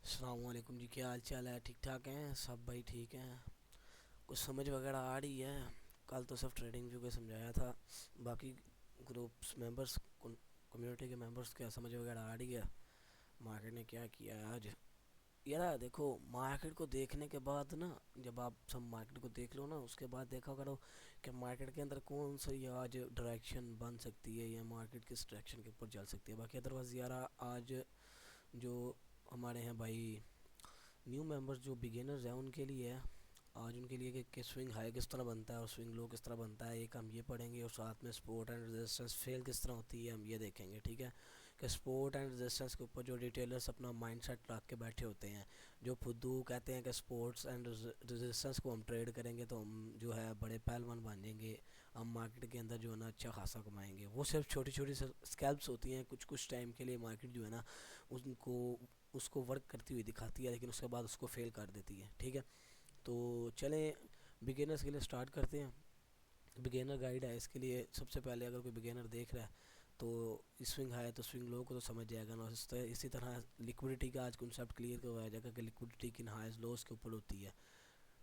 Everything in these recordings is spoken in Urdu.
السلام علیکم جی، کیا حال چال ہے؟ ٹھیک ٹھاک ہیں سب بھائی؟ ٹھیک ہیں؟ کچھ سمجھ وغیرہ آ رہی ہے؟ کل تو صرف ٹریڈنگ ویو کو سمجھایا تھا، باقی گروپس ممبرس کمیونٹی کے ممبرس کیا سمجھ وغیرہ آ رہی ہے؟ مارکیٹ نے کیا کیا ہے آج؟ یار دیکھو، مارکیٹ کو دیکھنے کے بعد نا، جب آپ سب مارکیٹ کو دیکھ لو نا، اس کے بعد دیکھا کرو کہ مارکیٹ کے اندر کون سی آج ڈائریکشن بن سکتی ہے یا مارکیٹ کس ڈائریکشن کے اوپر چل سکتی ہے. باقی ادروائز یار آج جو ہمارے ہیں بھائی نیو ممبرز جو بگینرز ہیں ان کے لیے ہے آج، ان کے لیے کہ سوئنگ ہائی کس طرح بنتا ہے اور سوئنگ لو کس طرح بنتا ہے، ایک ہم یہ پڑھیں گے، اور ساتھ میں سپورٹ اینڈ ریزسٹنس فیل کس طرح ہوتی ہے ہم یہ دیکھیں گے. ٹھیک ہے، کہ سپورٹ اینڈ ریزسٹنس کے اوپر جو ریٹیلرز اپنا مائنڈ سیٹ رکھ کے بیٹھے ہوتے ہیں، جو پھدو کہتے ہیں کہ سپورٹس اینڈ ریزسٹنس کو ہم ٹریڈ کریں گے تو ہم جو ہے بڑے پہلوان بن جائیں گے، ہم مارکیٹ کے اندر جو ہے نا اچھا خاصا کمائیں گے. وہ صرف چھوٹی چھوٹی اسکیلپس ہوتی ہیں، کچھ ٹائم کے لیے مارکیٹ جو ہے نا ان کو اس کو ورک کرتی ہوئی دکھاتی ہے، لیکن اس کے بعد اس کو فیل کر دیتی ہے. ٹھیک ہے، تو چلیں بگینرز کے لیے سٹارٹ کرتے ہیں. بگینر گائیڈ ہے، اس کے لیے سب سے پہلے اگر کوئی بگینر دیکھ رہا ہے تو سوئنگ ہائی تو سوئنگ لو کو تو سمجھ جائے گا نا. اسی طرح لیکوڈیٹی کا آج کنسیپٹ کلیئر کروایا جائے گا کہ لیکوڈیٹی کن ہائیز لوز کے اوپر ہوتی ہے.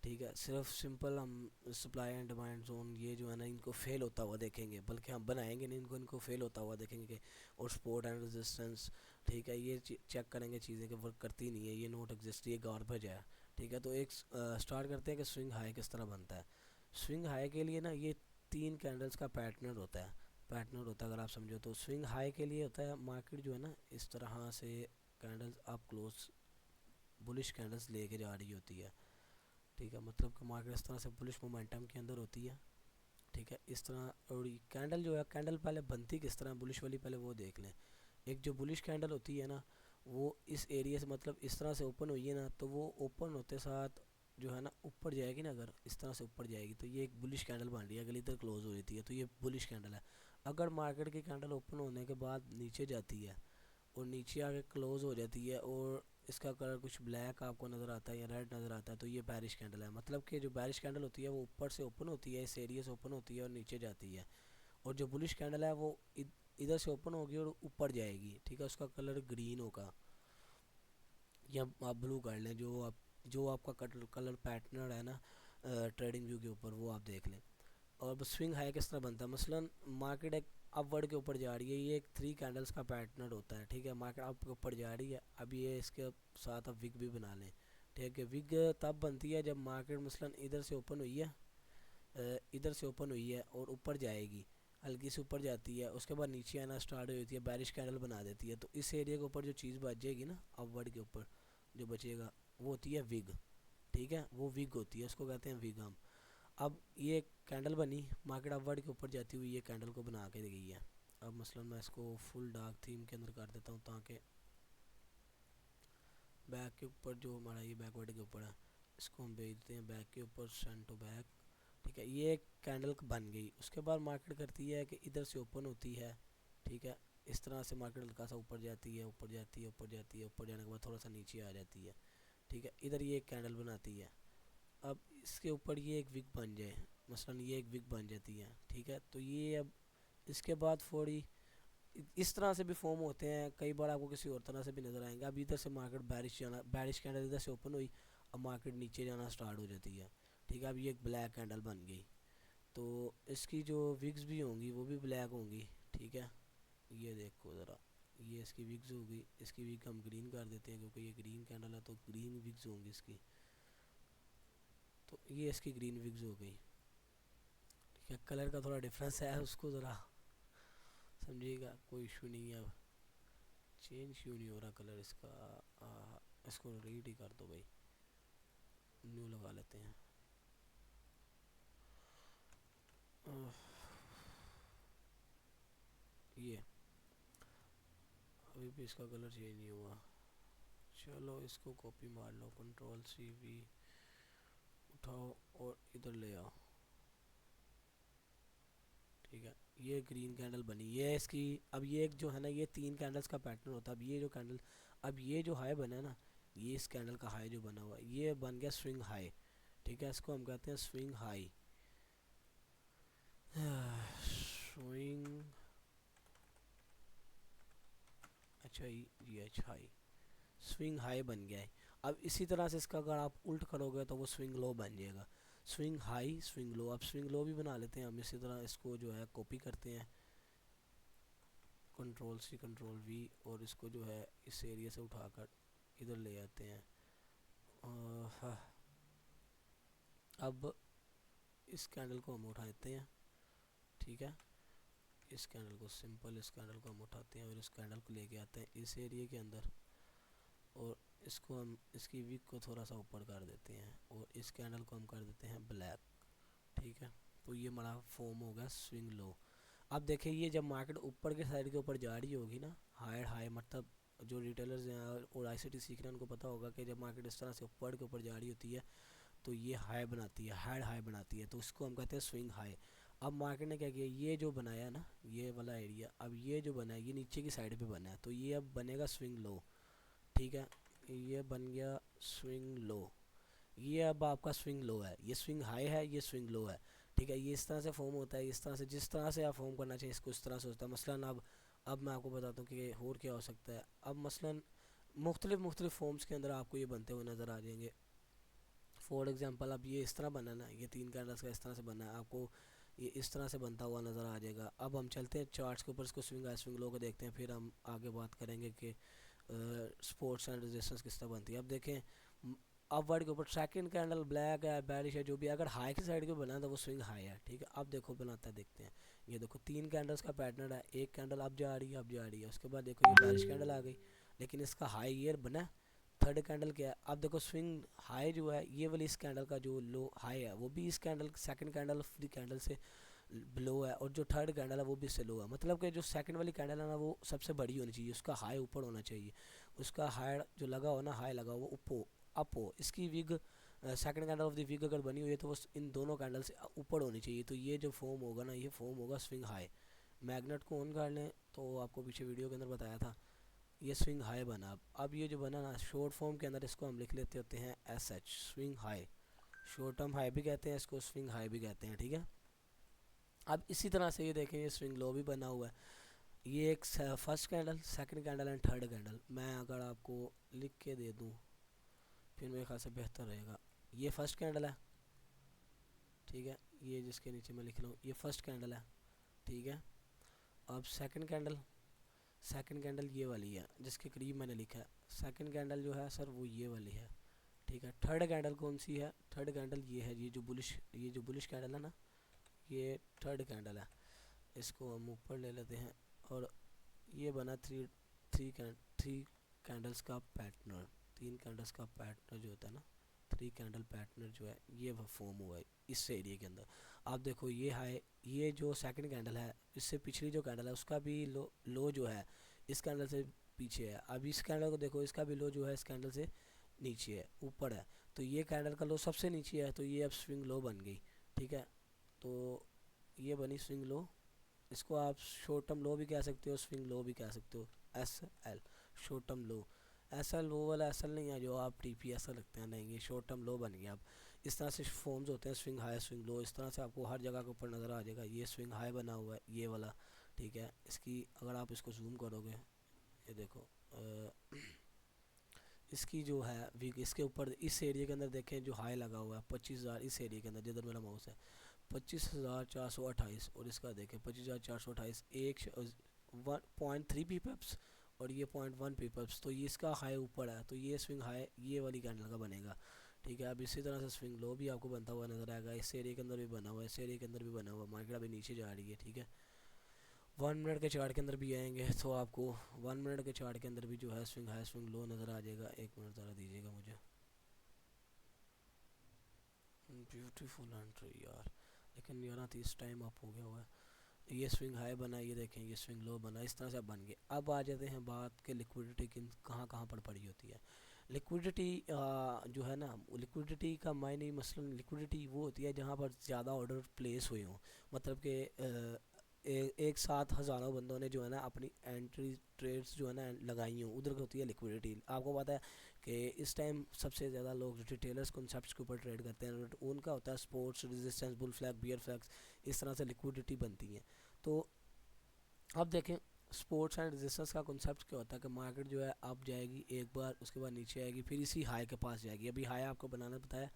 ٹھیک ہے، صرف سمپل ہم سپلائی اینڈ ڈیمانڈ زون یہ جو ہے نا ان کو فیل ہوتا ہوا دیکھیں گے، بلکہ ہم بنائیں گے نہیں ان کو فیل ہوتا ہوا دیکھیں گے کہ اور سپورٹ اینڈ ریزسٹنس. ٹھیک ہے، یہ چیک کریں گے چیزیں کہ ورک کرتی نہیں ہے، یہ نوٹ ایگزسٹ، یہ گاربیج ہے. ٹھیک ہے، تو ایک سٹارٹ کرتے ہیں کہ سوئنگ ہائی کس طرح بنتا ہے. سوئنگ ہائی کے لیے نا یہ 3 کینڈلز کا پیٹرن ہوتا ہے اگر آپ سمجھو تو. سوئنگ ہائی کے لیے ہوتا ہے مارکیٹ جو ہے نا اس طرح سے کینڈلز آپ کلوز بلش کینڈلز لے کے جا رہی ہوتی ہے. ٹھیک ہے، مطلب کہ مارکیٹ اس طرح سے بلش مومنٹم کے اندر ہوتی ہے. ٹھیک ہے، اس طرح. اور کینڈل جو ہے، کینڈل پہلے بنتی کس طرح بلش والی پہلے وہ دیکھ لیں. ایک جو بلش کینڈل ہوتی ہے نا وہ اس ایریا سے مطلب اس طرح سے اوپن ہوئی ہے نا، تو وہ اوپن ہوتے ساتھ جو ہے نا اوپر جائے گی نا، اگر اس طرح سے اوپر جائے گی تو یہ ایک بلش کینڈل بن رہی ہے، اگلی ادھر کلوز ہو جاتی ہے تو یہ بلش کینڈل ہے. اگر مارکیٹ کی کینڈل اوپن ہونے کے بعد نیچے جاتی ہے اور نیچے آ کے کلوز ہو جاتی ہے اور اس کا کلر کچھ بلیک آپ کو نظر آتا ہے یا ریڈ نظر آتا ہے تو یہ بیرش کینڈل ہے. مطلب کہ جو بیرش کینڈل ہوتی ہے وہ اوپر سے اوپن ہوتی ہے، اس ایریا سے اوپن ہوتی ہے اور نیچے جاتی ہے. اور جو بلش کینڈل ہے وہ ادھر سے اوپن ہوگی اور اوپر جائے گی. ٹھیک ہے، اس کا کلر گرین ہوگا یا آپ بلو کر لیں، جو آپ کا کلر پیٹرن ہے نا ٹریڈنگ ویو کے اوپر وہ آپ دیکھ لیں. اور سوئنگ ہائی کس طرح بنتا ہے؟ مثلا مارکیٹ ایک اپ ورڈ کے اوپر جا رہی ہے، یہ ایک 3 کینڈلز کا پیٹرن ہوتا ہے. ٹھیک ہے، مارکیٹ اپ کے اوپر جا رہی ہے، اب یہ اس کے ساتھ اب وگ بھی بنا لیں. ٹھیک ہے، وگ تب بنتی ہے جب مارکیٹ مثلا ادھر سے اوپن ہوئی ہے، اور اوپر جائے گی، ہلکی سے اوپر جاتی ہے، اس کے بعد نیچے آنا سٹارٹ ہو جاتی ہے، بیرش کینڈل بنا دیتی ہے. تو اس ایریا کے اوپر جو چیز بچ جائے گی نا اپ ورڈ کے اوپر جو بچے گا وہ ہوتی ہے وگ. ٹھیک ہے، وہ وگ ہوتی ہے، اس کو کہتے ہیں وگ ہم. اب یہ کینڈل بنی، مارکیٹ اپ ورڈ کے اوپر جاتی ہوئی یہ کینڈل کو بنا کے گئی ہے. اب مثلا میں اس کو فل ڈارک تھیم کے اندر کر دیتا ہوں تاکہ بیک کے اوپر جو ہمارا یہ بیک ورڈ کے اوپر ہے اس کو ہم بھیج دیتے ہیں بیک کے اوپر، سینڈ ٹو بیک. ٹھیک ہے، یہ ایک کینڈل بن گئی. اس کے بعد مارکیٹ کرتی ہے کہ ادھر سے اوپن ہوتی ہے. ٹھیک ہے، اس طرح سے مارکیٹ ہلکا سا اوپر جاتی ہے، اوپر جاتی ہے، اوپر جاتی ہے، اوپر جانے کے بعد تھوڑا سا نیچے آ جاتی ہے. ٹھیک ہے، ادھر یہ ایک کینڈل بناتی ہے. اب اس کے اوپر یہ ایک وک بن جائے، مثلا یہ ایک وک بن جاتی ہے. ٹھیک ہے، تو یہ اب اس کے بعد فوری اس طرح سے بھی فارم ہوتے ہیں، کئی بار آپ کو کسی اور طرح سے بھی نظر آئیں گے. اب ادھر سے مارکیٹ بیرش کینڈل ادھر سے اوپن ہوئی، اب مارکیٹ نیچے جانا سٹارٹ ہو جاتی ہے. ٹھیک ہے، اب یہ ایک بلیک کینڈل بن گئی، تو اس کی جو وگز بھی ہوں گی وہ بھی بلیک ہوں گی. ٹھیک ہے، یہ دیکھو ذرا، یہ اس کی وگز ہوگی، اس کی وگ ہم گرین کر دیتے ہیں کیونکہ یہ گرین کینڈل ہے تو گرین وگز ہوں گی اس کی. تو یہ اس کی گرین وگز ہو گئی. ٹھیک ہے، کلر کا تھوڑا ڈفرینس ہے، اس کو ذرا سمجھیے گا، کوئی ایشو نہیں ہے. اب چینج کیوں نہیں ہو رہا کلر اس کا؟ اس کو ریڈ ہی کر دو بھائی، نیو لگا لیتے ہیں. یہ ابھی بھی اس کا کلر چینج نہیں ہوا. چلو اس کو کاپی مار لو، کنٹرول سی وی اٹھاؤ اور ادھر لے آؤ. ٹھیک ہے، یہ گرین کینڈل بنی، یہ اس کی. اب یہ ایک جو ہے نا یہ 3 کینڈلز کا پیٹرن ہوتا ہے. اب یہ جو کینڈل، اب یہ جو ہائی بنا ہے نا، یہ اس کینڈل کا ہائی جو بنا ہوا ہے یہ بن گیا سوئنگ ہائی. ٹھیک ہے، اس کو ہم کہتے ہیں سوئنگ ہائی. سوئنگ، اچھا جی، اچھا ہائی، سوئنگ ہائی بن گیا ہے. اب اسی طرح سے اس کا اگر آپ الٹ کرو گے تو وہ سوئنگ لو بن جائے گا. سوئنگ ہائی سوئنگ لو. اب سوئنگ لو بھی بنا لیتے ہیں ہم اسی طرح. اس کو جو ہے کاپی کرتے ہیں کنٹرول سی کنٹرول وی, اور اس کو جو ہے اس ایریا سے اٹھا کر ادھر لے آتے ہیں. اب اس کینڈل کو ہم اٹھاتے ہیں, ٹھیک ہے, اس کینڈل کو سمپل اس کینڈل کو ہم اٹھاتے ہیں اور اس کینڈل کو لے کے آتے ہیں اس ایریا کے اندر, اور اس کو ہم اس کی ویک کو تھوڑا سا اوپر کر دیتے ہیں اور اس کینڈل کو ہم کر دیتے ہیں بلیک, ٹھیک ہے. تو یہ ہمارا فارم ہوگا سوئنگ لو. اب دیکھیں یہ جب مارکیٹ اوپر کے سائڈ کے اوپر جا رہی ہوگی نا, ہائر ہائی, مطلب جو ریٹیلرز ہیں اور آئی سی ٹی سیکھ رہے ہیں ان کو پتہ ہوگا کہ جب مارکیٹ اس طرح سے اوپر کے اوپر جا رہی ہوتی ہے تو یہ ہائی بناتی ہے, ہائر ہائی بناتی ہے, تو اس کو ہم کہتے ہیں سوئنگ ہائی. اب مارکیٹ نے کیا کیا, یہ جو بنایا نا یہ والا ایریا, اب یہ جو بنا ہے یہ نیچے کی سائڈ پہ بنا ہے, تو یہ اب بنے گا سوئنگ لو, ٹھیک ہے. یہ بن گیا سوئنگ لو. یہ اب آپ کا سوئنگ لو ہے, یہ سوئنگ ہائی ہے, یہ سوئنگ لو ہے, ٹھیک ہے. یہ اس طرح سے فارم ہوتا ہے, اس طرح سے جس طرح سے آپ فارم کرنا چاہیے اس کو اس طرح سے ہوتا ہے. مثلاً اب میں آپ کو بتاتا ہوں کہ اور کیا ہو سکتا ہے. اب مثلاً مختلف فارمز کے اندر آپ کو یہ بنتے ہوئے نظر آ جائیں گے. فور ایگزامپل اب یہ اس طرح بنا نا, یہ 3 کینڈلز کا اس طرح سے بنا ہے, آپ کو یہ اس طرح سے بنتا ہوا نظر آ جائے گا. اب ہم چلتے ہیں چارٹس کے اوپر, اس کو سوئنگ ہائی سوئنگ لو کو دیکھتے ہیں, پھر ہم آگے بات کریں گے کہ سپورٹس اینڈ ریزسٹنس کس طرح بنتی ہے. اب دیکھیں اپ ورڈ کے اوپر سیکنڈ کینڈل بلیک ہے, بیرش ہے, جو بھی, اگر ہائی کی سائڈ کے بنا تو وہ سوئنگ ہائی ہے, ٹھیک ہے. اب دیکھو بناتا ہے, دیکھتے ہیں. یہ دیکھو 3 کینڈلز کا پیٹرن ہے, ایک کینڈل اب جا رہی ہے, اب جا رہی ہے, اس کے بعد دیکھو یہ بیرش کینڈل آ گئی, لیکن اس کا ہائی ایئر بنا. تھرڈ کینڈل کیا ہے, اب دیکھو سوئنگ ہائی جو ہے یہ والی اس کینڈل کا جو لو ہائی ہے وہ بھی اس candle second candle of the candle سے لو ہے, اور جو تھرڈ کینڈل ہے وہ بھی اس سے لو ہے. مطلب کہ جو سیکنڈ والی کینڈل ہے نا وہ سب سے بڑی ہونی چاہیے, اس کا ہائی اوپر ہونا چاہیے, اس کا ہائی جو لگا ہو نا, ہائی لگا ہو وہ اپ ہو. اس کی وگ second candle of the week اگر بنی ہوئی ہے تو وہ ان دونوں کینڈل سے اوپر ہونی چاہیے. تو یہ جو فارم ہوگا نا, یہ فارم ہوگا سوئنگ ہائی. میگنیٹ کو آن کر لیں, تو آپ کو پیچھے ویڈیو کے اندر بتایا تھا, یہ سوئنگ ہائی بنا. اب یہ جو بنا نا شارٹ فارم کے اندر, اس کو ہم لکھ لیتے ہوتے ہیں S H, swing high. Short term high بھی کہتے ہیں اس کو, سوئنگ ہائی بھی کہتے ہیں, ٹھیک ہے. اب اسی طرح سے یہ دیکھیں, یہ سوئنگ لو بھی بنا ہوا ہے. یہ ایک first candle, second candle and third candle. میں اگر آپ کو لکھ کے دے دوں پھر میرے خیال سے بہتر رہے گا. یہ فرسٹ کینڈل ہے, ٹھیک ہے, یہ جس کے نیچے میں لکھ رہا ہوں یہ فرسٹ کینڈل ہے, ٹھیک ہے. اب سیکنڈ کینڈل یہ والی ہے جس کے قریب میں نے لکھا ہے. سیکنڈ کینڈل جو ہے سر وہ یہ والی ہے, ٹھیک ہے. تھرڈ کینڈل کون سی ہے, تھرڈ کینڈل یہ ہے, یہ جو بلش کینڈل ہے نا, یہ تھرڈ کینڈل ہے. اس کو ہم اوپر لے لیتے ہیں, اور یہ بنا تھری کینڈلز کا پیٹرن. 3 کینڈلز کا پیٹرن جو ہوتا ہے نا, 3 کینڈل پیٹرن جو ہے یہ وہ فارم ہوا ہے اس ایریا کے اندر. آپ دیکھو یہ ہائی, یہ جو سیکنڈ کینڈل ہے اس سے پچھلی جو کینڈل ہے اس کا بھی لو جو ہے اس کینڈل سے پیچھے ہے. اب اس کینڈل کو دیکھو, اس کا بھی لو جو ہے اس کینڈل سے نیچے ہے, اوپر ہے. تو یہ کینڈل کا لو سب سے نیچے ہے, تو یہ اب سوئنگ لو بن گئی, ٹھیک ہے. تو یہ بنی سوئنگ لو. اس کو آپ شارٹ ٹرم لو بھی کہہ سکتے ہو, سوئنگ لو بھی کہہ سکتے ہو. ایس ایل شارٹ ٹرم لو. ایسا لو والا ایسا نہیں ہے جو آپ ٹی پی ایسا لگتے ہیں, نہیں, یہ شارٹ ٹرم لو بن گیا. اب اس طرح سے فارمز ہوتے ہیں, سوئنگ ہائی سوئنگ لو, اس طرح سے آپ کو ہر جگہ کے اوپر نظر آ جائے گا. یہ سوئنگ ہائی بنا ہوا ہے یہ والا, ٹھیک ہے. اس کی اگر آپ اس کو زوم کرو گے, یہ دیکھو اس کی جو ہے ویک, اس کے اوپر اس ایریا کے اندر دیکھیں جو ہائی لگا ہوا ہے 25,000, اس ایریا کے اندر جدھر میرا ماؤس ہے 25,428, اور اس کا دیکھیں 25,428, 1.3 پی پیپس اور یہ 0.1 پی پیپس. تو یہ اس کا ہائی اوپر ہے, تو یہ سوئنگ ہائی یہ والی کینڈل کا بنے گا, ٹھیک ہے. اب اسی طرح سے سوئنگ لو بھی آپ کو بنتا ہوا نظر آئے گا. اس ایریا کے اندر بھی بنا ہوا ہے, اس ایریا کے اندر بھی بنا ہوا ہے. مارکیٹ ابھی نیچے جا رہی ہے, ٹھیک ہے. 1 منٹ کے چارٹ کے اندر بھی آئیں گے تو آپ کو 1 منٹ کے چارٹ کے اندر بھی جو ہے سوئنگ ہائی سوئنگ لو نظر آ جائے گا. 1 منٹ ذرا دیجیے گا مجھے. بیوٹیفل انٹری یار, لیکن 11:30 ٹائم اپ ہو گیا ہوا ہے. یہ سوئنگ ہائی بنا, یہ دیکھیں یہ سوئنگ لو بنا, اس طرح سے بن گئے. اب آ جاتے ہیں بات کہ لیکویڈیٹی کہاں کہاں پر پڑی ہوتی ہے. لیکویڈیٹی جو ہے نا, لیکویڈیٹی کا معنی مثلا لیکویڈیٹی وہ ہوتی ہے جہاں پر زیادہ آرڈر پلیس ہوئے ہوں. مطلب کہ ایک ساتھ ہزاروں بندوں نے جو ہے نا اپنی انٹری ٹریڈز جو ہے نا لگائی ہوں, ادھر ہوتی ہے لیکویڈیٹی. آپ کو پتہ ہے کہ اس ٹائم سب سے زیادہ لوگ ریٹیلرز کنسیپٹس کے اوپر ٹریڈ کرتے ہیں, ان کا ہوتا ہے sports, resistance, bull flag, beer flags, اس طرح سے لیکویڈیٹی بنتی ہیں. تو اب دیکھیں سپورٹس اینڈ ریزسٹنس کا کنسیپٹ کیا ہوتا ہے کہ مارکیٹ جو ہے اب جائے گی ایک بار، اس کے بعد نیچے آئے گی، پھر اسی ہائی کے پاس جائے گی. ابھی ہائی آپ کو بنانا بتایا،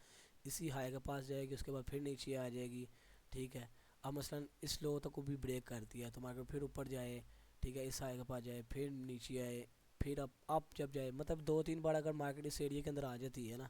اسی ہائی کے پاس جائے گی، اس کے بعد پھر نیچے آ جائے گی. ٹھیک ہے. اب مثلا اس لو تک کو بھی بریک کر دیا تو مارکیٹ پھر اوپر جائے. ٹھیک ہے. اس ہائی کے پاس جائے، پھر نیچے آئے، پھر اب جب جائے، مطلب 2 3 بار اگر مارکیٹ اس ایریے کے اندر آ جاتی ہے نا،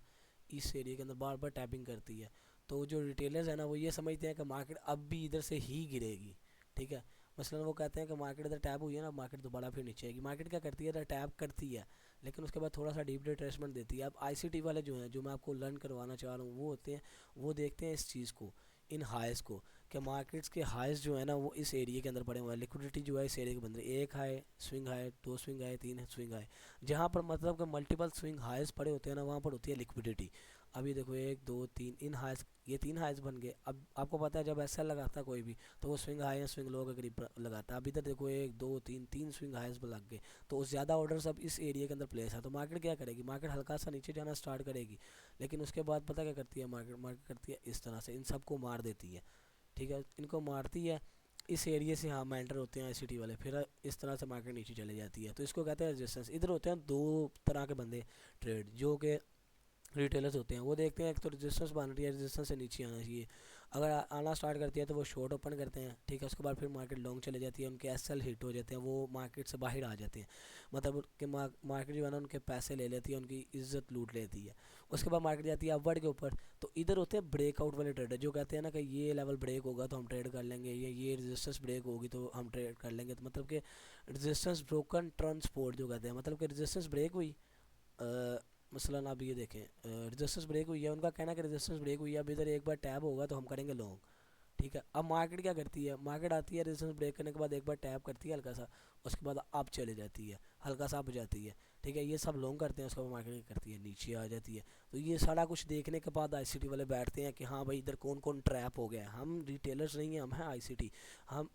اس ایریے کے اندر بار بار ٹیپنگ کرتی ہے، تو جو ریٹیلرز ہیں نا وہ یہ سمجھتے ہیں کہ مارکیٹ اب بھی ادھر سے ہی گرے گی. ٹھیک ہے. مثلا وہ کہتے ہیں کہ مارکیٹ ادھر ٹیپ ہوئی ہے نا، مارکیٹ دوبارہ پھر نیچے آئے گی. مارکیٹ کیا کرتی ہے، ادھر ٹیپ کرتی ہے لیکن اس کے بعد تھوڑا سا ڈیپ ریٹریسمنٹ دیتی ہے. اب آئی سی ٹی والے جو ہیں، جو میں آپ کو لرن کروانا چاہ رہا ہوں، وہ ہوتے ہیں، وہ دیکھتے ہیں اس چیز کو، ان ہائز کو، کہ مارکیٹس کے ہائز جو ہے نا وہ اس ایریے کے اندر پڑے ہوئے ہیں. لیکوڈیٹی جو ہے اس ایریے کے اندر، ایک high swing high, 2 swing high, 3 swing high, جہاں پر مطلب کہ ملٹیپل سوئنگ ہائز پڑے ہوتے ہیں نا، وہاں پر ہوتی ہے لیکوڈیٹی. ابھی دیکھو 1 2 3 ان ہائز، یہ 3 ہائز بن گئے. اب آپ کو پتہ ہے جب ایسا لگاتا ہے کوئی بھی تو وہ سوئنگ ہائی یا سوئنگ لو کے قریب لگاتا ہے. اب ادھر دیکھو 1 2 3 سوئنگ ہائز لگ گئے، تو زیادہ آرڈرز اب اس ایریے کے اندر پلیس ہے. تو مارکیٹ کیا کرے گی، مارکیٹ ہلکا سا نیچے جانا سٹارٹ کرے گی، لیکن اس کے بعد پتہ کیا کرتی ہے مارکیٹ کرتی ہے اس طرح سے، ان سب کو مار دیتی ہے. ٹھیک ہے. ان کو مارتی ہے اس ایریے سے، ہاں انٹر ہوتے ہیں آئی سی ٹی والے، پھر اس طرح سے مارکیٹ نیچے چلے جاتی ہے. تو اس کو کہتے ہیں ریزسٹنس. ادھر ہوتے ہیں 2 طرح کے بندے ٹریڈ، جو کہ ریٹیلرز ہوتے ہیں. وہ دیکھتے ہیں ایک تو ریزسٹنس بن رہی ہے، ریزسٹنس سے نیچے آنا چاہیے، اگر آنا سٹارٹ کرتی ہے تو وہ شارٹ اوپن کرتے ہیں. ٹھیک ہے. اس کے بعد پھر مارکیٹ لانگ چلے جاتی ہے، ان کے ایس ایل ہٹ ہو جاتے ہیں، وہ مارکیٹ سے باہر آ جاتے ہیں. مطلب کہ مارکیٹ جو ہے نا ان کے پیسے لے لیتی ہے، ان کی عزت لوٹ لیتی ہے. اس کے بعد مارکیٹ جاتی ہے اپورڈ کے اوپر. تو ادھر ہوتے ہیں بریک آؤٹ والے ٹریڈر، جو کہتے ہیں نا کہ یہ لیول بریک ہوگا تو ہم ٹریڈ کر لیں گے، یہ ریزسٹنس بریک ہوگی تو ہم ٹریڈ کر لیں گے. تو مطلب کہ ریزسٹنس بروکن ٹرانسپورٹ جو کہتے ہیں، مطلب کہ ریزسٹنس بریک ہوئی، مثلا آپ یہ دیکھیں ریزسٹنس بریک ہوئی ہے، ان کا کہنا ہے کہ ریزسٹنس بریک ہوئی ہے، اب ادھر ایک بار ٹیپ ہوگا تو ہم کریں گے لانگ. ٹھیک ہے. اب مارکیٹ کیا کرتی ہے، مارکیٹ آتی ہے ریزسٹنس بریک کرنے کے بعد ایک بار ٹیپ کرتی ہے ہلکا سا، اس کے بعد اب چلے جاتی ہے، ہلکا سا اب جاتی ہے. ٹھیک ہے. یہ سب لانگ کرتے ہیں، اس کے بعد مارکیٹ کیا کرتی ہے، نیچے آ جاتی ہے. تو یہ سارا کچھ دیکھنے کے بعد آئی سی ٹی والے بیٹھتے ہیں کہ ہاں بھائی ادھر کون کون ٹریپ ہو گیا ہے. ہم ریٹیلرز نہیں ہیں، ہم ہیں آئی سی ٹی. ہم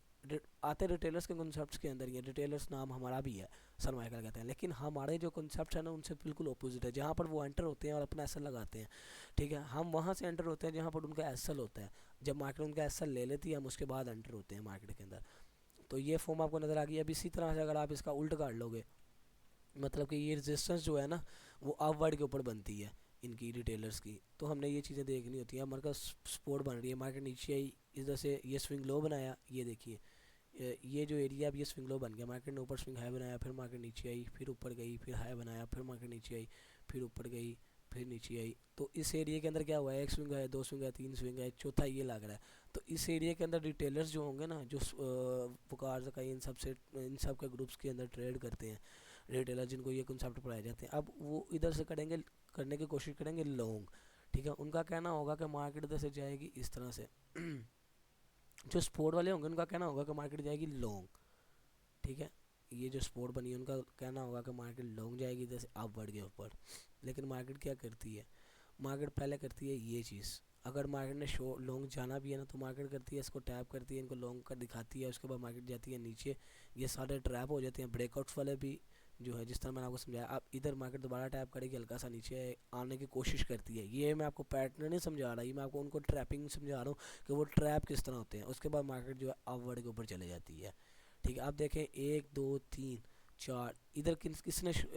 آتے ریٹیلرز کے کنسیپٹس کے اندر ہی ہیں، ریٹیلرز نام ہمارا بھی ہے، سرمایہ کار کہتے ہیں، لیکن ہمارے جو کنسیپٹس ہیں نا ان سے بالکل اپوزٹ ہے. جہاں پر وہ انٹر ہوتے ہیں اور اپنا ایسل لگاتے ہیں، ٹھیک ہے، ہم وہاں سے انٹر ہوتے ہیں جہاں پر ان کا ایسل ہوتا ہے. جب مارکیٹ ان کا ایسل لے لیتی ہے، ہم اس کے بعد انٹر ہوتے ہیں مارکیٹ کے اندر. تو یہ فارم آپ کو نظر آ گئی. اب اسی طرح سے اگر آپ اس کا الٹ کاٹ لو گے، مطلب کہ یہ ریزسٹنس جو ہے نا وہ اپ ورڈ کے اوپر بنتی ہے ان کی ریٹیلرز کی. تو ہم نے یہ چیزیں دیکھنی ہوتی ہیں. ہمارے پاس سپورٹ بن رہی ہے، مارکیٹ نیچے آئی، ادھر سے یہ سوئنگ لو بنایا، یہ دیکھیے یہ جو ایریا اب یہ سوئنگ لو بن گیا، مارکیٹ نے اوپر سوئنگ ہائی بنایا، پھر مارکیٹ نیچے آئی، پھر اوپر گئی، پھر ہائی بنایا، پھر مارکیٹ نیچے آئی، پھر اوپر گئی، پھر نیچے آئی. تو اس ایریے کے اندر کیا ہوا ہے، ایک سوئنگ ہے، 2 سوئنگ ہے، 3 سوئنگ ہے، چوتھا یہ لگ رہا ہے. تو اس ایریے کے اندر ریٹیلرز جو ہوں گے نا، جو وقار زکائی ان سب کے گروپس کے اندر ٹریڈ کرتے ہیں ریٹیلر، جن کو یہ کنسیپٹ پڑھائے جاتے ہیں، اب وہ ادھر سے کرنے کی کوشش کریں گے لانگ. ٹھیک ہے. ان کا کہنا ہوگا کہ مارکیٹ ادھر سے جائے گی اس طرح سے. جو سپورٹ والے ہوں گے ان کا کہنا ہوگا کہ مارکیٹ جائے گی لانگ. ٹھیک ہے. یہ جو سپورٹ بنی ہے ان کا کہنا ہوگا کہ مارکیٹ لانگ جائے گی ادھر سے اپ بڑھ گیا اوپر. لیکن مارکیٹ کیا کرتی ہے، مارکیٹ پہلے کرتی ہے یہ چیز، اگر مارکیٹ نے لانگ جانا بھی ہے نا تو مارکیٹ کرتی ہے اس کو ٹیپ کرتی ہے، ان کو لانگ کر دکھاتی ہے، اس کے بعد مارکیٹ جاتی ہے نیچے. یہ سارے ٹریپ ہو جاتے ہیں، بریک آؤٹس والے بھی جو ہے جس طرح میں نے آپ کو سمجھایا. اب ادھر مارکیٹ دوبارہ ٹیپ کرے گی، ہلکا سا نیچے آنے کی کوشش کرتی ہے. یہ میں آپ کو پیٹرن نہیں سمجھا رہا، یہ میں آپ کو ان کو ٹریپنگ سمجھا رہا ہوں کہ وہ ٹریپ کس طرح ہوتے ہیں. اس کے بعد مارکیٹ جو ہے اپ ورڈ کے اوپر چلے جاتی ہے. ٹھیک ہے. آپ دیکھیں 1 2 3 4 ادھر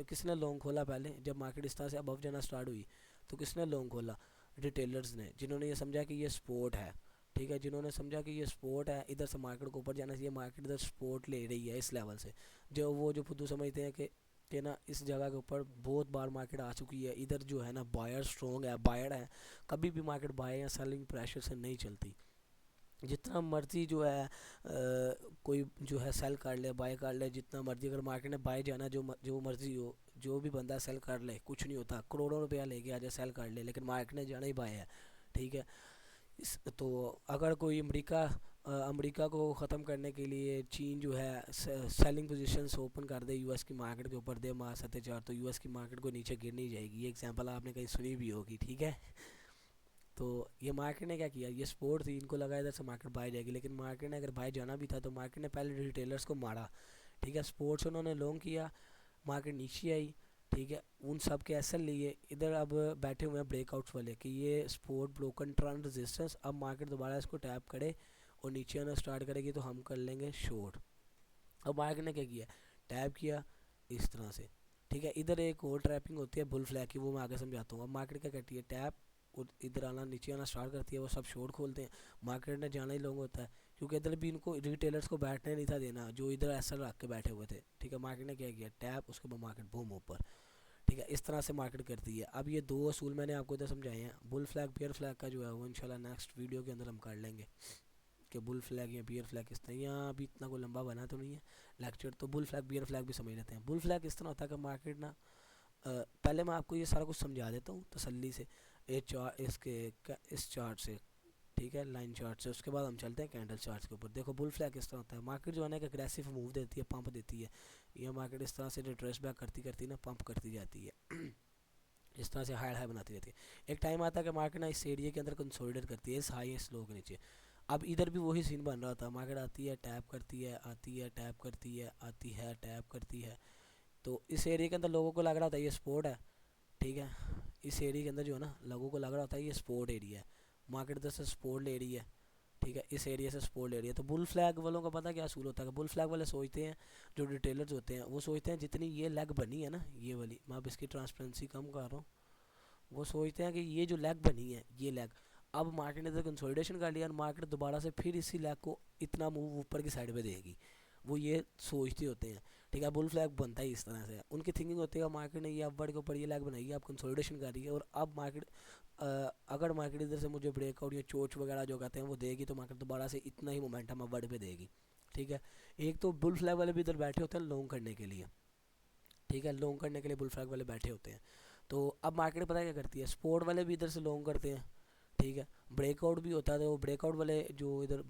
کس نے لانگ کھولا پہلے، جب مارکیٹ اس طرح سے ابو جانا سٹارٹ ہوئی تو کس نے لانگ کھولا، ریٹیلرز نے، جنہوں نے یہ سمجھا کہ یہ سپورٹ ہے. ٹھیک ہے. جنہوں نے سمجھا کہ یہ سپورٹ ہے، ادھر سے مارکیٹ کو اوپر جانا چاہیے، مارکیٹ ادھر سپورٹ لے رہی ہے اس لیول سے. جو خود سمجھتے ہیں کہ نا اس جگہ کے اوپر بہت بار مارکیٹ آ چکی ہے، ادھر جو ہے نا بائر سٹرونگ ہے، بائر ہے، کبھی بھی مارکیٹ بائی یا سیلنگ پریشر سے نہیں چلتی. جتنا مرضی جو ہے کوئی جو ہے سیل کر لے، بائی کر لے، جتنا مرضی، اگر مارکیٹ نے بائی جانا جو مرضی ہو، جو بھی بندہ سیل کر لے کچھ نہیں ہوتا، کروڑوں روپیہ لے کے آ جائے سیل کر لے، لیکن مارکیٹ نے جانا ہی بائی ہے. ٹھیک ہے. تو اگر کوئی امریکہ کو ختم کرنے کے لیے چین جو ہے سیلنگ پوزیشنز اوپن کر دے یو ایس کی مارکیٹ کے اوپر، دے مار 4.5، تو یو ایس کی مارکیٹ کو نیچے گر نہیں جائے گی. یہ ایگزامپل آپ نے کہیں سنی بھی ہوگی. ٹھیک ہے. تو یہ مارکیٹ نے کیا کیا، یہ سپورٹ تھی، ان کو لگا ادھر سے مارکیٹ بائی جائے گی، لیکن مارکیٹ نے اگر بائی جانا بھی تھا تو مارکیٹ نے پہلے ریٹیلرز کو مارا. ٹھیک ہے. سپورٹس انہوں نے لانگ کیا، مارکیٹ نیچے آئی. ٹھیک ہے. ان سب کے ایسل لیے ادھر اب بیٹھے ہوئے ہیں بریک آؤٹس والے کہ یہ سپورٹ بروکن ٹرانڈ ریزسٹنس، اب مارکیٹ دوبارہ اس کو ٹیپ کرے اور نیچے آنا سٹارٹ کرے گی تو ہم کر لیں گے شورٹ. اب مارکیٹ نے کیا کیا, ٹیپ کیا اس طرح سے, ٹھیک ہے. ادھر ایک اور ٹریپنگ ہوتی ہے بل فلیگ کی, وہ میں آگے سمجھاتا ہوں. اب مارکیٹ کیا کرتی ہے, ٹیپ اور ادھر آنا نیچے آنا اسٹارٹ کرتی ہے, وہ سب شورٹ کھولتے ہیں. مارکیٹ نے جانا ہی لانگ ہوتا ہے, کیونکہ ادھر بھی ان کو ریٹیلرس کو بیٹھنے نہیں تھا دینا, جو ادھر ایسا رکھ کے بیٹھے ہوئے تھے, ٹھیک ہے. مارکیٹ نے کیا کیا, ٹیپ, اس کے بعد مارکیٹ بوم اوپر, ٹھیک ہے. اس طرح سے مارکیٹ کرتی ہے. اب یہ دو اصول میں نے آپ کو ادھر سمجھائے ہیں. بل فلیگ بیئر فلیگ کا جو ہے وہ انشاءاللہ نیکسٹ ویڈیو کے اندر ہم کر لیں گے کہ بل فلیگ یا بیئر فلیگ کس طرح. یہاں ابھی اتنا کوئی لمبا بنا تو نہیں ہے لیکچر, تو بل فلیگ بیئر فلیگ بھی سمجھ لیتے ہیں. بل فلیگ اس طرح ہوتا ہے کہ مارکیٹ نا, پہلے میں آپ کو یہ سارا کچھ سمجھا دیتا ہوں تسلی سے, اس چارٹ سے, ٹھیک ہے, لائن چارٹ سے. اس کے بعد ہم چلتے ہیں کینڈل چارٹ کے اوپر. دیکھو بل فلیگ کس طرح ہوتا ہے. مارکیٹ جو ہے نا ایک اگریسو موو دیتی ہے, پمپ دیتی ہے. یہ مارکیٹ اس طرح سے ریٹریس بیک کرتی کرتی نا پمپ کرتی جاتی ہے, اس طرح سے ہائی بناتی رہتی ہے. ایک ٹائم آتا ہے کہ مارکیٹ نا اس ایریے کے اندر کنسولیڈیٹ کرتی ہے, اس ہائی اس لو کے نیچے. اب ادھر بھی وہی سین بن رہا تھا, مارکیٹ آتی ہے ٹیپ کرتی ہے, آتی ہے ٹیپ کرتی ہے, آتی ہے ٹیپ کرتی ہے. تو اس ایریے کے اندر لوگوں کو لگ رہا تھا یہ سپورٹ ہے, ٹھیک ہے. اس ایریے کے اندر جو ہے نا لوگوں کو لگ رہا ہوتا ہے یہ سپورٹ ایریا ہے, مارکیٹ ادھر سے سپورٹ لے رہی ہے, ٹھیک ہے. اس ایریا سے سپورٹ لے رہی ہے. تو بل فلیگ والوں کا پتہ کیا اصول ہوتا ہے کہ بل فلیگ والے سوچتے ہیں, جو ریٹیلرز ہوتے ہیں وہ سوچتے ہیں جتنی یہ لیگ بنی ہے نا, یہ والی, میں اب اس کی ٹرانسپیرنسی کم کر رہا ہوں, وہ سوچتے ہیں کہ یہ جو لیگ بنی ہے یہ لیگ, اب مارکیٹ نے ادھر کنسولیڈیشن کر لیا اور مارکیٹ دوبارہ سے پھر اسی لیگ کو اتنا موو اوپر کی سائڈ پہ دے گی, وہ یہ سوچتے ہوتے ہیں, ٹھیک ہے. بل فلیگ بنتا ہے اس طرح سے. ان کی تھنکنگ ہوتی ہے مارکیٹ نے یہ اپورڈ کے اوپر یہ لیگ بنائی ہے, اب کنسولیڈیشن کر رہی ہے, اور اب مارکیٹ اگر مارکیٹ ادھر سے مجھے بریک آؤٹ یا چوچ وغیرہ جو کہتے ہیں وہ دے گی, تو مارکیٹ دوبارہ سے اتنا ہی مومنٹم اپورڈ پہ دے گی, ٹھیک ہے. ایک تو بل فلیگ والے بھی ادھر بیٹھے ہوتے ہیں لونگ کرنے کے لیے, ٹھیک ہے, لونگ کرنے کے لیے بل فلیگ والے بیٹھے ہوتے ہیں. تو اب مارکیٹ پتہ کیا کرتی ہے, سپورٹ والے بھی ادھر سے لونگ کرتے ہیں, ٹھیک ہے. بریک آؤٹ بھی ہوتا ہے, تو وہ بریک آؤٹ والے جو ادھر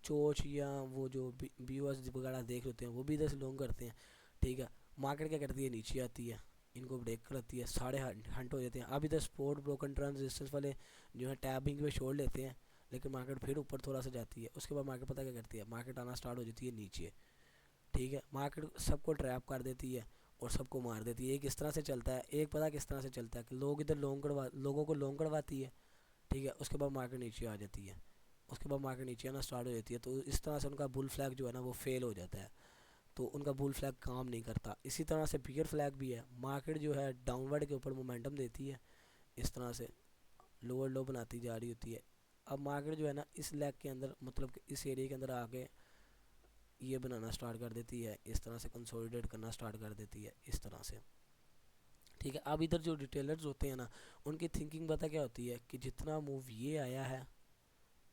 چوچ یا وہ جو بی او ایس وغیرہ دیکھ ہوتے ہیں وہ بھی ادھر سے لونگ کرتے ہیں, ٹھیک ہے. مارکیٹ کیا کرتی ہے, نیچے آتی ہے, ان کو بریک کرتی ہے, ساڑھے ہنٹ ہو جاتے ہیں. اب ادھر سپورٹ بروکن ٹرانس ریزسٹنس والے جو ہے ٹیبنگ پہ چھوڑ لیتے ہیں, لیکن مارکیٹ پھر اوپر تھوڑا سا جاتی ہے. اس کے بعد مارکیٹ پتہ کیا کرتی ہے, مارکیٹ آنا اسٹارٹ ہو جاتی ہے نیچے, ٹھیک ہے. مارکیٹ سب کو ٹریپ کر دیتی ہے اور سب کو مار دیتی ہے. ایک اس طرح سے چلتا ہے, ایک پتہ کس طرح سے چلتا ہے کہ لوگ ادھر لوگوں کو لونگ کرواتی ہے, ٹھیک ہے. اس کے بعد مارکیٹ نیچے آ جاتی ہے, اس کے بعد مارکیٹ نیچے آنا اسٹارٹ ہو جاتی ہے. تو اس طرح سے ان کا بل فلیگ جو ہے نا وہ فیل ہو جاتا ہے, تو ان کا بل فلیگ کام نہیں کرتا. اسی طرح سے بیئر فلیگ بھی ہے, مارکیٹ جو ہے ڈاؤن ورڈ کے اوپر مومنٹم دیتی ہے, اس طرح سے لوور لو بناتی جا رہی ہوتی ہے. اب مارکیٹ جو ہے نا اس لیگ کے اندر, مطلب کہ اس ایریا کے اندر آ کے یہ بنانا اسٹارٹ کر دیتی ہے, اس طرح سے کنسولیڈیٹ کرنا اسٹارٹ کر دیتی ہے, اس طرح سے, ٹھیک ہے. اب ادھر جو ریٹیلرز ہوتے ہیں نا, ان کی تھنکنگ پتہ کیا ہوتی ہے کہ جتنا موو یہ آیا ہے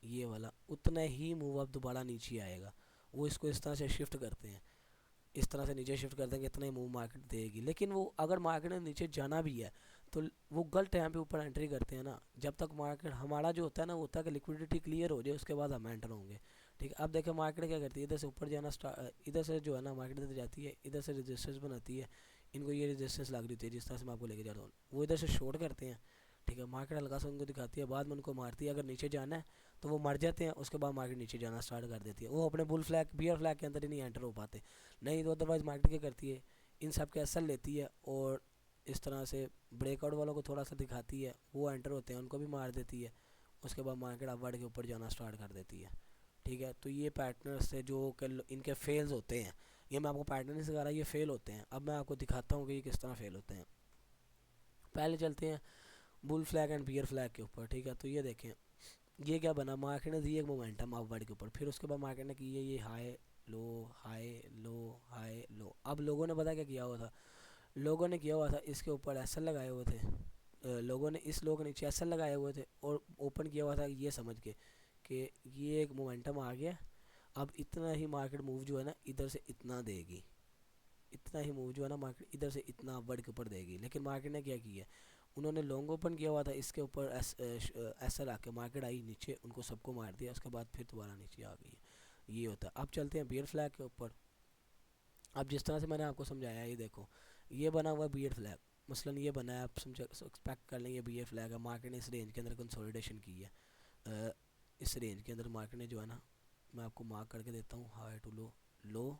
یہ والا, اتنا ہی موو اب دوبارہ نیچے آئے گا. وہ اس کو اس طرح سے شفٹ کرتے ہیں, اس طرح سے نیچے شفٹ کر دیں گے, اتنا ہی موو مارکیٹ دے گی. لیکن وہ اگر مارکیٹ نے نیچے جانا بھی ہے تو وہ غلط ٹائم پہ اوپر انٹری کرتے ہیں نا. جب تک مارکیٹ ہمارا جو ہوتا ہے نا وہ ہوتا ہے کہ لیکویڈیٹی کلیئر ہو جائے, اس کے بعد ہم انٹر ہوں گے, ٹھیک ہے. اب دیکھیں مارکیٹ کیا کرتی ہے, ادھر سے اوپر جانا ادھر سے جو ہے نا مارکیٹ ادھر جاتی ہے, ادھر سے ریزسٹنس بناتی ہے, ان کو یہ ریزسٹنس لگ رہی ہوتی ہے جس طرح سے میں آپ کو لے کے جا رہا ہوں, وہ ادھر سے شورٹ کرتے ہیں, ٹھیک ہے. مارکیٹ ہلکا سا ان کو دکھاتی ہے, بعد میں ان کو مارتی ہے. اگر نیچے جانا ہے تو وہ مر جاتے ہیں, اس کے بعد مارکیٹ نیچے جانا اسٹارٹ کر دیتی ہے. وہ اپنے بل فلیگ بیئر فلیگ کے اندر ہی نہیں انٹر ہو پاتے, نہیں تو ادروائز مارکیٹ کیا کرتی ہے, ان سب کے اثر لیتی ہے اور اس طرح سے بریک آؤٹ والوں کو تھوڑا سا دکھاتی ہے, وہ انٹر ہوتے ہیں ان کو بھی مار دیتی ہے. اس کے بعد مارکیٹ اپ ورڈ کے اوپر جانا اسٹارٹ کر دیتی ہے, ٹھیک ہے. تو یہ پیٹرنس ہے جو کہ ان کے فیلز ہوتے ہیں. یہ میں آپ کو پیٹرن نہیں سکھا رہا, یہ فیل ہوتے ہیں. اب میں آپ کو دکھاتا ہوں کہ یہ کس طرح فیل ہوتے ہیں. پہلے چلتے ہیں بل فلیگ اینڈ بیئر فلیگ کے اوپر, ٹھیک ہے. تو یہ دیکھیں یہ کیا بنا, مارکیٹ نے دی ایک مومنٹم اپ ورڈ کے اوپر, پھر اس کے بعد مارکیٹ نے کی ہے یہ high low high low high low. اب لوگوں نے پتا کیا کیا ہوا تھا, لوگوں نے کیا ہوا تھا اس کے اوپر ایسل لگائے ہوئے تھے, لوگوں نے اس لو کے نیچے ایسل لگائے ہوئے تھے اور اوپن کیا ہوا تھا یہ سمجھ کے کہ یہ ایک مومنٹم آ گیا, اب اتنا ہی مارکیٹ موو جو ہے نا ادھر سے اتنا دے گی, اتنا ہی موو جو ہے نا مارکیٹ ادھر سے اتنا ورڈ کے اوپر دے گی. لیکن مارکیٹ نے کیا کیا, انہوں نے لانگ اوپن کیا ہوا تھا, اس کے اوپر ایسل آ کے مارکیٹ آئی نیچے, ان کو سب کو مار دیا, اس کے بعد پھر دوبارہ نیچے آ گئی. یہ ہوتا ہے. اب چلتے ہیں بیئر فلیگ کے اوپر. اب جس طرح سے میں نے آپ کو سمجھایا, یہ دیکھو یہ بنا ہوا ہے بیئر فلیگ, مثلاً یہ بنا ہے, آپ ایکسپیکٹ کر لیں یہ بیئر فلیگ ہے. مارکیٹ نے اس رینج کے اندر کنسولیڈیشن کی ہے, اس رینج کے اندر مارکیٹ نے جو ہے نا, میں آپ کو مارک کر کے دیتا ہوں, high to low low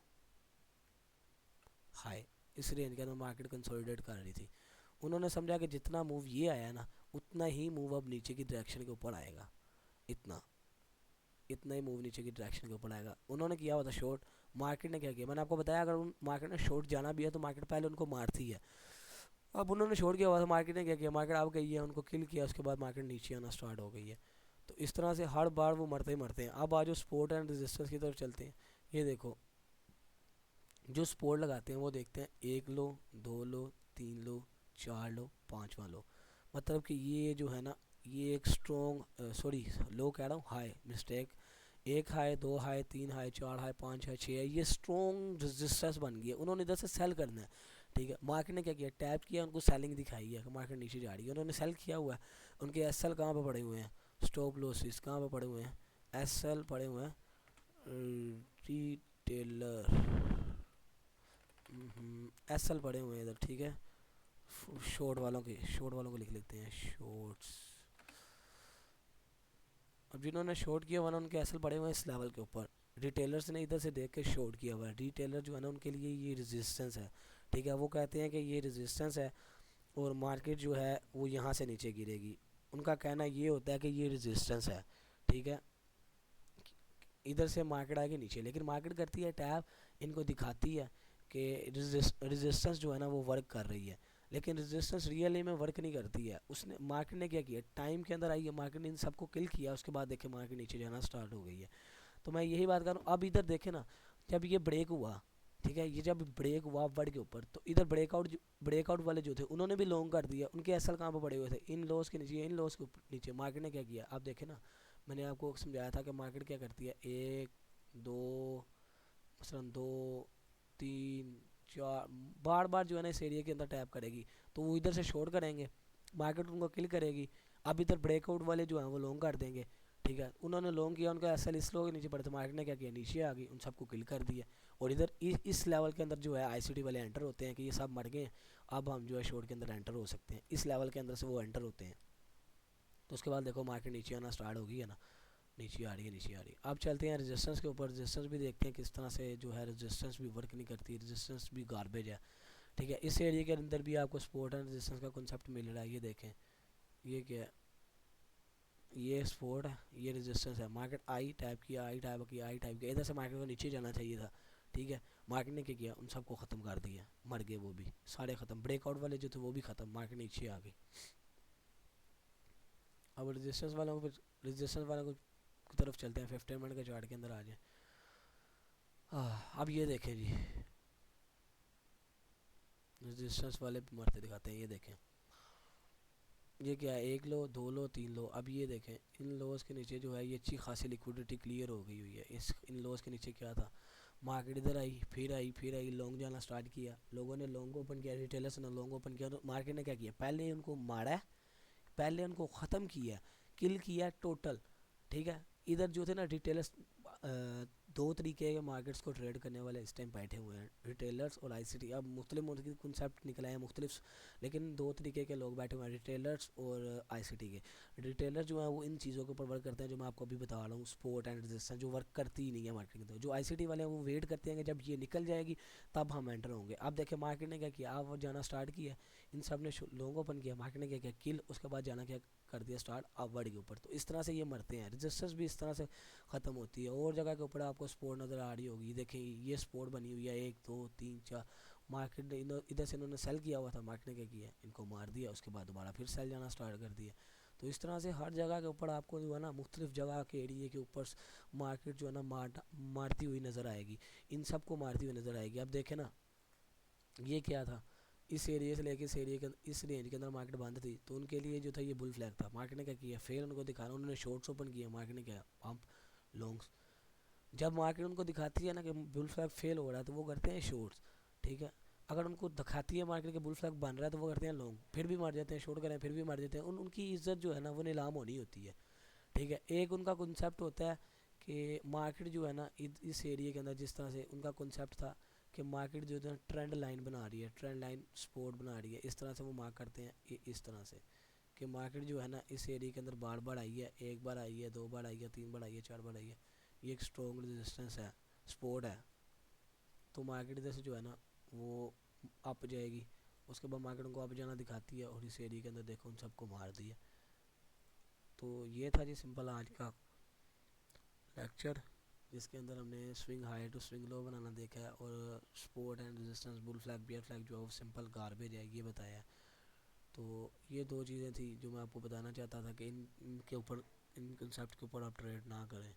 high, اس رینج کے اندر مارکیٹ کنسولیڈیٹ کر رہی تھی. انہوں نے سمجھا کہ جتنا موو یہ آیا نا اتنا ہی موو اب نیچے کی ڈائریکشن کے اوپر آئے گا, اتنا ہی موو نیچے کی ڈائریکشن کے اوپر آئے گا. انہوں نے کیا ہوا تھا شورٹ, مارکیٹ نے کیا کیا، میں نے آپ کو بتایا اگر ان مارکیٹ نے شورٹ جانا بھی ہے تو مارکیٹ پہلے ان کو مارتی ہے. اب انہوں نے شورٹ کیا ہوا تھا، مارکیٹ نے کیا کیا، مارکیٹ اب گئی ہے ان کو کل کیا، اس کے بعد مارکیٹ نیچے آنا اسٹارٹ ہو گئی ہے. تو اس طرح سے ہر بار وہ مرتے ہی مرتے ہیں. اب آج سپورٹ اینڈ ریزسٹنس کی طرف چلتے ہیں. یہ دیکھو جو سپورٹ لگاتے ہیں وہ دیکھتے ہیں 1 لو 2 لو 3 لو 4 لو 5واں لو، مطلب کہ یہ جو ہے نا یہ ایک اسٹرونگ سوری لو کہہ رہا ہوں، high mistake, 1 high 2 high 3 high 4 high 5 high 6 ہے، یہ اسٹرونگ رزسٹنس بن گئی ہے. انہوں نے ادھر سے سیل کرنا ہے. ٹھیک ہے، مارکیٹ نے کیا کیا، ٹیپ کیا، ان کو سیلنگ دکھائی ہے کہ مارکیٹ نیچے جا رہی ہے، انہوں نے سیل کیا ہوا ہے. ان کے ایس ایل کہاں پہ پڑے ہوئے ہیں، اسٹاپ لاسز کہاں پہ پڑے ہوئے ہیں، ایس ایل پڑے ہوئے ہیں ریٹیلر، ایس ایل پڑے ہوئے ہیں ادھر. ٹھیک ہے، شورٹ والوں کو لکھ لیتے ہیں شورٹس. اب جنہوں نے شورٹ کیا ہوا نا ان کے ایس ایل پڑے ہوئے ہیں اس لیول کے اوپر. ریٹیلرز نے ادھر سے دیکھ کے شورٹ کیا ہوا ہے. ریٹیلر جو ہے نا ان کے لیے یہ ریزسٹنس ہے. ٹھیک ہے، وہ کہتے ہیں کہ یہ ریزسٹنس ہے اور مارکیٹ جو ہے وہ یہاں سے نیچے گرے گی. ان کا کہنا یہ ہوتا ہے کہ یہ ریزسٹنس ہے. ٹھیک ہے، ادھر سے مارکیٹ آئے گی نیچے، لیکن مارکیٹ کرتی ہے ٹیپ، ان کو دکھاتی ہے کہ ریزسٹنس جو ہے نا وہ ورک کر رہی ہے، لیکن ریزسٹنس ریئلی میں ورک نہیں کرتی ہے. اس نے مارکیٹ نے کیا کیا، ٹائم کے اندر آئی ہے، مارکیٹ نے ان سب کو کل کیا، اس کے بعد دیکھیں مارکیٹ نیچے جانا سٹارٹ ہو گئی ہے. تو میں یہی بات کر رہا ہوں. اب ادھر دیکھیں نا، جب یہ بریک ہوا، ٹھیک ہے، یہ جب بریک ہوا ورڈ کے اوپر، تو ادھر بریک آؤٹ والے جو تھے انہوں نے بھی لانگ کر دیا. ان کے ایس ایل کہاں پہ پڑے ہوئے تھے، ان لوز کے نیچے، ان لوز کے نیچے. مارکیٹ نے کیا کیا، آپ دیکھیں نا، میں نے آپ کو سمجھایا تھا کہ مارکیٹ کیا کرتی ہے، 1 2 مثلا 2 3 4 بار بار جو ہے نا اس ایریے کے اندر ٹیپ کرے گی، تو وہ ادھر سے شورٹ کریں گے، مارکیٹ ان کو کل کرے گی. اب ادھر بریک آؤٹ والے جو ہیں وہ لانگ کر دیں گے. ٹھیک ہے، انہوں نے لانگ کیا، ان کا ایس ایل اس لو کے نیچے پڑے تھے، مارکیٹ نے کیا کیا، نیچے آ گئی، ان سب کو کل کر دیا. اور ادھر اس لیول کے اندر جو ہے آئی سی ٹی والے انٹر ہوتے ہیں کہ یہ سب مر گئے ہیں، اب ہم جو ہے شورٹ کے اندر انٹر ہو سکتے ہیں. اس لیول کے اندر سے وہ انٹر ہوتے ہیں. تو اس کے بعد دیکھو مارکیٹ نیچے آنا اسٹارٹ ہو گئی ہے نا، نیچے آ رہی ہے، نیچے آ رہی ہے. اب چلتے ہیں ریزسٹنس کے اوپر. ریزسٹنس بھی دیکھتے ہیں کس طرح سے جو ہے ریزسٹنس بھی ورک نہیں کرتی، ریزسٹنس بھی گاربیج ہے. ٹھیک ہے، اس ایریے کے اندر بھی آپ کو سپورٹ اینڈ ریزسٹنس کا کنسیپٹ مل رہا ہے. یہ دیکھیں، یہ کیا ہے، یہ سپورٹ ہے، یہ ریزسٹنس ہے. مارکیٹ آئی ٹائپ کیا، آئی ٹائپ کیا، آئی ٹائپ کیا، ادھر سے مارکیٹ کو نیچے جانا چاہیے تھا. ٹھیک ہے، مارکیٹ نے کیا کیا، ان سب کو ختم کر دیا، مر گئے وہ بھی سارے ختم. بریک آؤٹ والے جو تھے وہ بھی ختم، مارکیٹ نیچے آ گئی. اب ریزسٹنس والوں کی طرف چلتے ہیں. 15 منٹ کے چارٹ کے اندر آ جائیں. اب یہ دیکھیں جی، ریزسٹنس والے مرتے دکھاتے ہیں. یہ دیکھیں، یہ کیا ہے، 1 لو 2 لو 3 لو. اب یہ دیکھیں ان لوز کے نیچے جو ہے یہ اچھی خاصی لیکوڈیٹی کلیئر ہو گئی ہوئی ہے. ان لوز کے نیچے کیا تھا، مارکیٹ ادھر آئی، پھر آئی لانگ جانا سٹارٹ کیا. لوگوں نے لانگ اوپن کیا، ریٹیلرس نے لانگ اوپن کیا. تو مارکیٹ نے کیا کیا، پہلے ان کو مارا ہے، پہلے ان کو ختم کیا، کل کیا ٹوٹل. ٹھیک ہے، ادھر جو تھے نا ریٹیلرس، 2 طریقے کے مارکیٹس کو ٹریڈ کرنے والے اس ٹائم بیٹھے ہوئے ہیں، ریٹیلرس اور آئی سی ٹی. اب مختلف کنسیپٹ نکلے ہیں مختلف، لیکن 2 طریقے کے لوگ بیٹھے ہوئے ہیں، ریٹیلرس اور آئی سی ٹی کے. ریٹیلر جو ہیں وہ ان چیزوں کے اوپر ورک کرتے ہیں جو میں آپ کو ابھی بتا رہا ہوں، سپورٹ اینڈ ریزسٹنس جو ورک کرتی ہی نہیں ہے مارکیٹ کے اندر. جو آئی سی ٹی والے ہیں وہ ویٹ کرتے ہیں کہ جب یہ نکل جائے گی تب ہم انٹر ہوں گے. اب دیکھیں مارکیٹ نے کیا کیا، اب جانا سٹارٹ کیا، ان سب نے لوگ اوپن کیا، مارکیٹ نے کیا کیا کل، اس کے بعد جانا کیا کر دیا سٹارٹ اپ ورڈ کے اوپر. تو اس طرح سے یہ مرتے ہیں. ریزسٹنس بھی اس طرح سے ختم ہوتی ہے. اور جگہ کے اوپر آپ کو سپورٹ نظر آ رہی ہوگی، دیکھیں یہ سپورٹ بنی ہوئی ہے 1 2 3 4. مارکیٹ نے ادھر سے انہوں نے سیل کیا ہوا تھا، مارکیٹ نے کیا کیا، ان کو مار دیا، اس کے بعد دوبارہ پھر سیل جانا سٹارٹ کر دیا. تو اس طرح سے ہر جگہ کے اوپر آپ کو جو ہے نا مختلف جگہ کے ایریے کے اوپر مارکیٹ جو ہے نا مارتی ہوئی نظر آئے گی، ان سب کو مارتی ہوئی نظر آئے گی. اب دیکھیں نا یہ کیا تھا، اس ایریے سے لے کے اس ایریے کے اس رینج کے اندر مارکیٹ بند تھی، تو ان کے لیے جو تھا یہ بل فلیگ تھا. مارکیٹ نے کیا کیا، فیل ان کو دکھانا، انہوں نے شارٹس اوپن کیا، مارکیٹ نے کیا پمپ لانگس. جب مارکیٹ ان کو دکھاتی ہے نا کہ بل فلیگ فیل ہو رہا ہے تو وہ کرتے ہیں شورٹس. ٹھیک ہے، اگر ان کو دکھاتی ہے مارکیٹ کے بل فلیگ بن رہا ہے تو وہ کرتے ہیں لانگ، پھر بھی مار جاتے ہیں، شورٹ کریں پھر بھی مار جاتے ہیں. ان کی عزت جو ہے نا وہ نیلام ہونی ہوتی ہے. ٹھیک ہے، ایک ان کا کنسیپٹ ہوتا ہے کہ مارکیٹ جو ہے نا اس ایریے کے اندر جس طرح سے ان کا کنسیپٹ تھا کہ مارکیٹ جو ہے ٹرینڈ لائن بنا رہی ہے، ٹرینڈ لائن سپورٹ بنا رہی ہے، اس طرح سے وہ مارک کرتے ہیں. اس طرح سے کہ مارکیٹ جو ہے نا اس ایریے کے اندر بار بار آئی ہے، 1 بار آئی ہے، 2 بار آئی ہے، 3 بار آئی ہے، 4 بار آئی ہے، یہ ایک اسٹرانگ ریزسٹنس ہے، سپورٹ ہے. تو مارکیٹ ادھر سے جو ہے نا وہ اپ جائے گی، اس کے بعد مارکیٹ ان کو اپ جانا دکھاتی ہے، اور اس ایریے کے اندر دیکھو ان سب کو مار دیا. تو یہ تھا جی سمپل آج کا لیکچر. جس کے اندر ہم نے swing high to swing low بنانا دیکھا ہے، اور support and resistance bull flag bear flag جو ہے وہ سمپل گاربیج ہے یہ بتایا ہے. تو یہ دو چیزیں تھیں جو میں آپ کو بتانا چاہتا تھا کہ ان کے اوپر، ان کنسیپٹ کے اوپر آپ ٹریڈ نہ کریں.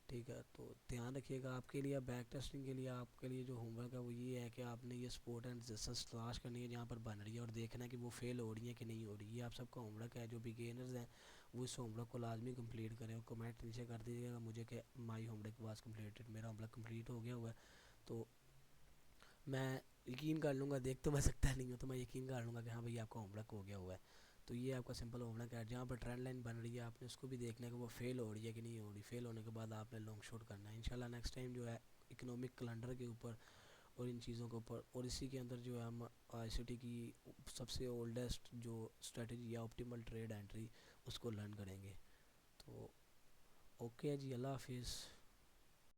ٹھیک ہے، تو دھیان رکھیے گا. آپ کے لیے بیک ٹیسٹنگ کے لیے آپ کے لیے جو ہوم ورک ہے وہ یہ ہے کہ آپ نے یہ سپورٹ اینڈ ریزسٹنس تلاش کرنی ہے جہاں پر بن رہی ہے، اور دیکھنا ہے کہ وہ فیل ہو رہی ہیں کہ نہیں ہو رہی. یہ آپ سب کا ہوم ورک ہے. جو بگینرز ہیں وہ اس ہوم ورک کو لازمی کمپلیٹ کریں، اور کمنٹ نیچے کر دیجیے گا مجھے کہ my home work was completed, میرا ہوم ورک کمپلیٹ ہو گیا ہوا ہے. تو میں یقین کر لوں گا، دیکھ تو میں سکتا نہیں ہوں، تو میں یقین کر لوں گا کہ ہاں بھائی آپ کا ہوم ورک ہو گیا ہوا ہے. تو یہ آپ کا سمپل ہوم ورک ہے. جہاں پر ٹرینڈ لائن بن رہی ہے آپ نے اس کو بھی دیکھنا ہے کہ وہ فیل ہو رہی ہے کہ نہیں ہو رہی. فیل ہونے کے بعد آپ نے لانگ شاٹ کرنا ہے. انشاءاللہ نیکسٹ ٹائم جو ہے اکنامک کیلنڈر کے اوپر اور ان چیزوں کے اوپر، اور اسی کے اندر جو ہے ہم آئی سی ٹی کی سب سے اولڈسٹ جو اسٹریٹجی ہے آپٹیمل ٹریڈ انٹری، اس کو لرن کریں گے. تو اوکے جی، اللہ حافظ.